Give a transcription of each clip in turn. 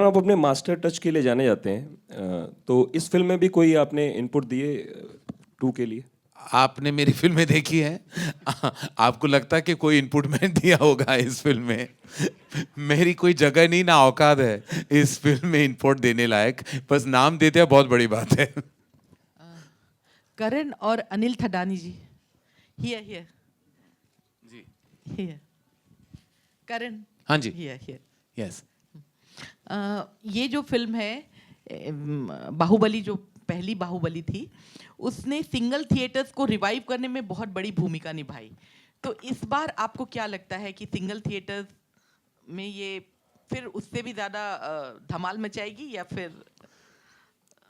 आप अपने master touch के लिए जाने जाते हैं, तो इस फिल्म में भी कोई आपने इनपुट दिए 2 के लिए? आपने मेरी फिल्में देखी हैं? आपको लगता है कि कोई इनपुट मैंने दिया होगा इस फिल्म में? मेरी कोई जगह नहीं ना औकात है इस फिल्म में इनपुट देने लायक, बस नाम देते हैं बहुत बड़ी बात है। करण और अनिल थडानी जी, हियर हियर जी हियर, करण, हाँ जी, हियर हियर। यस। ये जो फिल्म है बाहुबली, जो पहली बाहुबली थी, उसने सिंगल थिएटर्स को रिवाइव करने में बहुत बड़ी भूमिका निभाई। तो इस बार आपको क्या लगता है कि सिंगल थिएटर्स में ये फिर उससे भी ज़्यादा धमाल मचाएगी या फिर?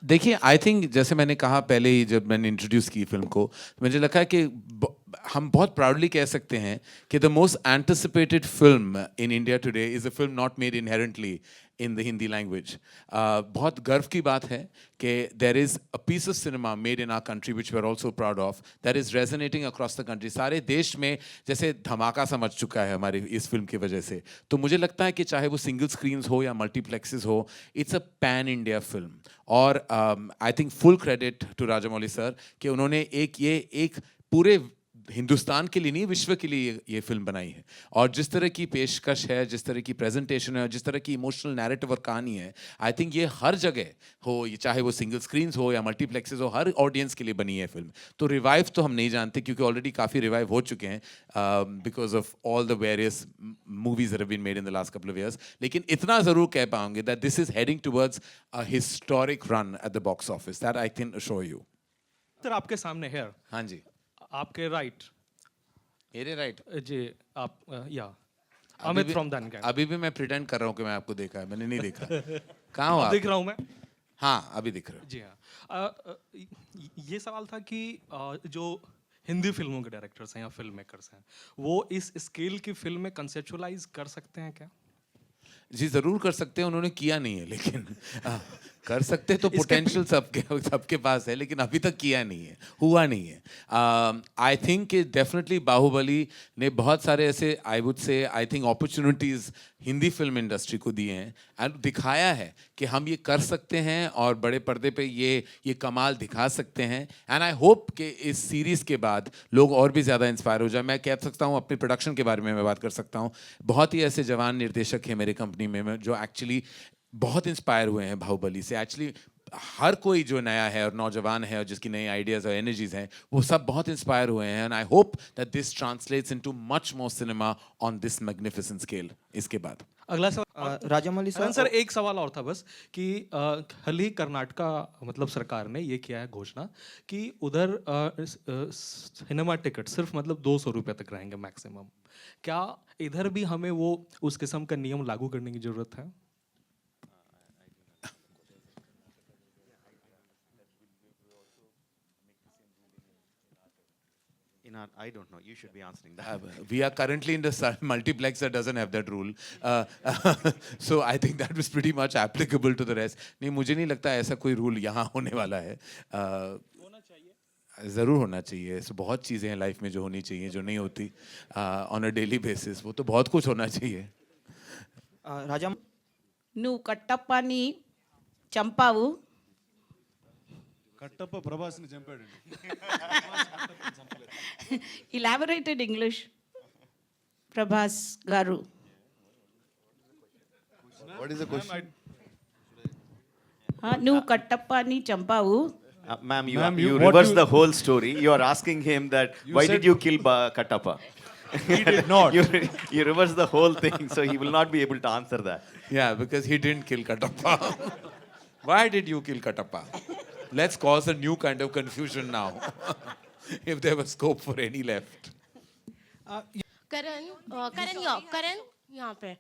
देखिए, आई थिंक जैसे मैंने कहा पहले ही जब मैंने इंट्रोड्यूस की फिल्म को, मुझे लगा कि हम बहुत प्राउडली कह सकते हैं कि the most anticipated film in India today is a film not made inherently in the Hindi language. बहुत गर्व की बात है कि there is a piece of cinema made in our country which we are also proud of, that is resonating across the country. सारे देश में जैसे धमाका सा मच चुका है हमारी इस फिल्म की वजह से। तो मुझे लगता है कि चाहे वो सिंगल स्क्रीन्स हो या मल्टीप्लेक्सेस हो, it's a pan India film. और I think full credit to Rajamouli sir कि उन्होंने एक पूरे हिंदुस्तान के लिए नहीं, विश्व के लिए ये फिल्म बनाई है। और जिस तरह की पेशकश है, जिस तरह की प्रेजेंटेशन है, जिस तरह की इमोशनल नैरेटिव और कहानी है, आई थिंक ये हर जगह हो, ये चाहे वो सिंगल स्क्रीन्स हो या मल्टीप्लेक्सेस हो, हर ऑडियंस के लिए बनी है फिल्म। तो रिवाइव तो हम नहीं जानते क्योंकि ऑलरेडी काफ़ी रिवाइव हो चुके हैं because of all the various movies that have been made in the last couple of years. लेकिन इतना ज़रूर कह पाऊंगे that this is heading towards a historic run at the box office, that I can assure you. Sir आपके सामने है, हाँ जी, आपके राइट मेरे राइट जी, आप या अमित फ्रॉम दैन गैंग। अभी भी मैं प्रिटेंड कर रहा हूँ कि मैं आपको देखा है, मैंने नहीं देखा। कहाँ हो आप? दिख रहा हूँ मैं? हाँ, अभी दिख रहा हूँ। जी हाँ। ये सवाल था कि जो हिंदी फिल्मों के डायरेक्टर्स हैं या फिल्म मेकर्स हैं, वो इस स्केल की फिल्म में कंसेप्चुअलाइज कर सकते हैं क्या? जी ज़रूर कर सकते हैं, उन्होंने किया नहीं है, लेकिन कर सकते तो पोटेंशियल सबके पास है, लेकिन अभी तक किया नहीं है, हुआ नहीं है। आई थिंक कि डेफिनेटली बाहुबली ने बहुत सारे ऐसे I would say I think opportunities Hindi film industry को दिए हैं एंड दिखाया है कि हम ये कर सकते हैं और बड़े पर्दे पे ये कमाल दिखा सकते हैं। एंड आई होप कि इस सीरीज़ के बाद लोग और भी ज़्यादा इंस्पायर हो जाए। मैं कह सकता हूँ अपने प्रोडक्शन के बारे में मैं बात कर सकता हूँ, बहुत ही ऐसे जवान निर्देशक हैं मेरे कंपनी में जो एक्चुअली बहुत इंस्पायर हुए हैं बाहुबली से। एक्चुअली हर कोई जो नया है और नौजवान है और जिसकी नई आइडियाज़ और एनर्जीज हैं, वो सब बहुत इंस्पायर हुए हैं। And I hope that this translates into much more cinema on this magnificent scale. इसके बाद अगला सवाल राजामौली सर, एक सवाल और था बस कि हाल ही कर्नाटका मतलब सरकार ने ये किया है घोषणा कि उधर सिनेमा टिकट सिर्फ मतलब 200 रुपये तक रहेंगे मैक्सिमम। क्या इधर भी हमें वो उस किस्म का नियम लागू करने की जरूरत है? I don't know. You should be answering that. We are currently in the multiplex that doesn't have that rule. So I think that was pretty much applicable to the rest. नहीं, मुझे नहीं लगता ऐसा कोई रूल यहाँ होने वाला है। होना चाहिए, ज़रूर होना चाहिए। ऐसे बहुत चीज़ें हैं लाइफ में जो होनी चाहिए, जो नहीं होती ऑन अ डेली बेसिस। वो तो बहुत कुछ होना चाहिए। राजा నువ్వు కట్టప్పని చంపావు. కట్టప్ప ప్రభాస్ని చంపాడండి. ఇలాబొరేటెడ్ ఇంగ్లీష్ ప్రభాస్ గారు. What is the question? నువ్వు కట్టప్పని చంపావు. ma'am, Ma'am, you what reverse you- the whole story. You are asking him that why said- did you kill Kattappa? He did not. you reverse the whole thing, so he will not be able to answer that. Yeah, because he didn't kill Kattappa. Why did you kill Kattappa? Let's cause a new kind of confusion now. If there was scope for any left. करण यहाँ पे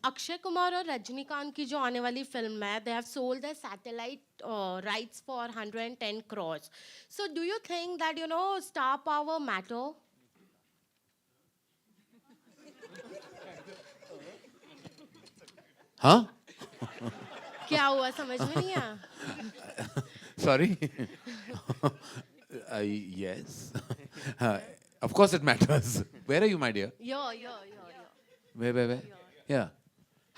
अक्षय कुमार और रजनीकांत की जो आने वाली film है, they have sold their satellite rights for 110 crores. So do you think that star power matter? Huh? क्या हुआ, समझ में नहीं आया? Sorry. Yes. Of course it matters. Where are you, my dear? Yo. Where? Yeah.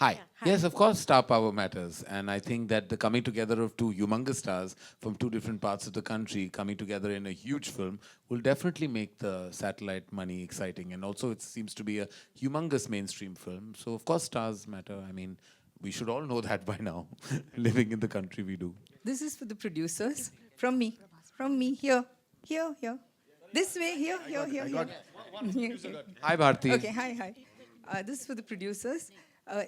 Hi. Yes, of course, star power matters. And I think that the coming together of two humongous stars from two different parts of the country coming together in a huge film will definitely make the satellite money exciting. And also, it seems to be a humongous mainstream film. So, of course, stars matter. I mean, we should all know that by now, living in the country we do. This is for the producers. From me. From me. Here. Here. Here. This way. Here. Here. Here. Here. Hi, Bharti. Okay. Hi. Hi. This is for the producers.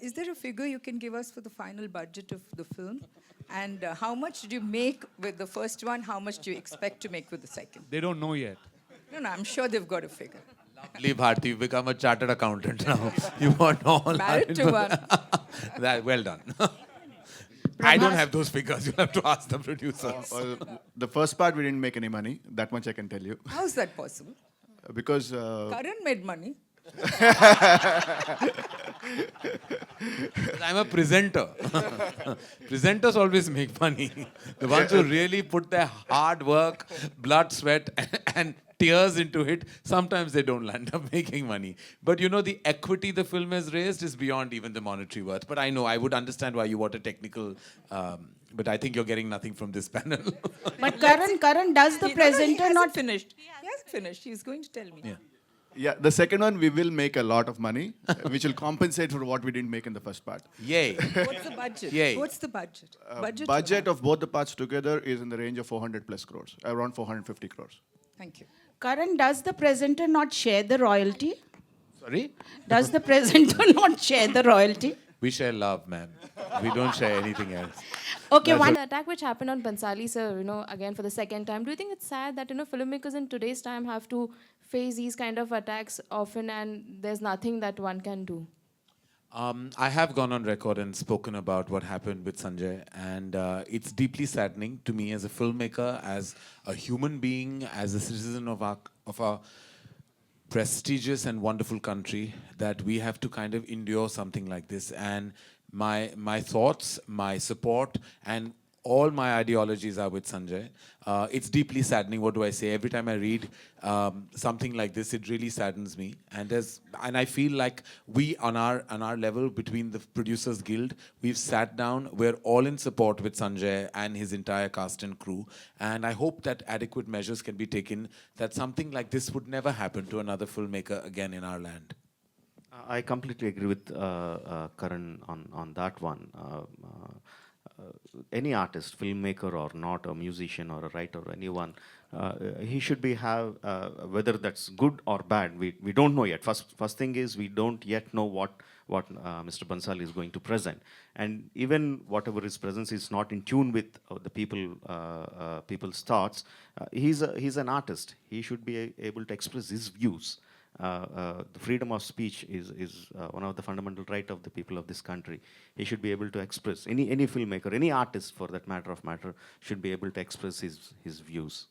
Is there a figure you can give us for the final budget of the film? And how much did you make with the first one? How much do you expect to make with the second? They don't know yet. No, I'm sure they've got a figure. Lovely, Bharti. You've become a chartered accountant now. You want all Married to one. Well done. I don't have those figures. You'll have to ask the producers. The first part, we didn't make any money. That much I can tell you. How's that possible? Because Karan made money. I'm a presenter. Presenters always make money. The ones who really put their hard work, blood, sweat, and tears into it, sometimes they don't land up making money. But you know, the equity the film has raised is beyond even the monetary worth. But I know, I would understand why you want a technical... but I think you're getting nothing from this panel. But Karan, does the He presenter hasn't not finished? He hasn't finished. He's going to tell me. Yeah. yeah, the second one, we will make a lot of money, which will compensate for what we didn't make in the first part. Yay. What's the budget? Yay. What's the budget? Budget of both the parts together is in the range of 400 plus crores, around 450 crores. Thank you. Karan, does the presenter not share the royalty? Sorry? Does the presenter not share the royalty? We share love, ma'am. We don't share anything else. Okay, one. The attack which happened on Bansali, sir, again for the second time, do you think it's sad that, filmmakers in today's time have to face these kind of attacks often and there's nothing that one can do? I have gone on record and spoken about what happened with Sanjay, and it's deeply saddening to me as a filmmaker, as a human being, as a citizen of our prestigious and wonderful country, that we have to kind of endure something like this. And my thoughts, my support, and all my ideologies are with Sanjay. It's deeply saddening. What do I say? Every time I read something like this, it really saddens me. And I feel like we, on our level, between the Producers Guild, we've sat down. We're all in support with Sanjay and his entire cast and crew. And I hope that adequate measures can be taken, that something like this would never happen to another filmmaker again in our land. I completely agree with Karan on that one. Any artist, filmmaker or not, a musician or a writer, anyone, he should be whether that's good or bad. We don't know yet. First thing is, we don't yet know what Mr. Bansali is going to present, and even whatever his presence is not in tune with the people's thoughts. He's an artist. He should be able to express his views. The freedom of speech is one of the fundamental rights of the people of this country. He should be able to express, any filmmaker, any artist for that matter should be able to express his views.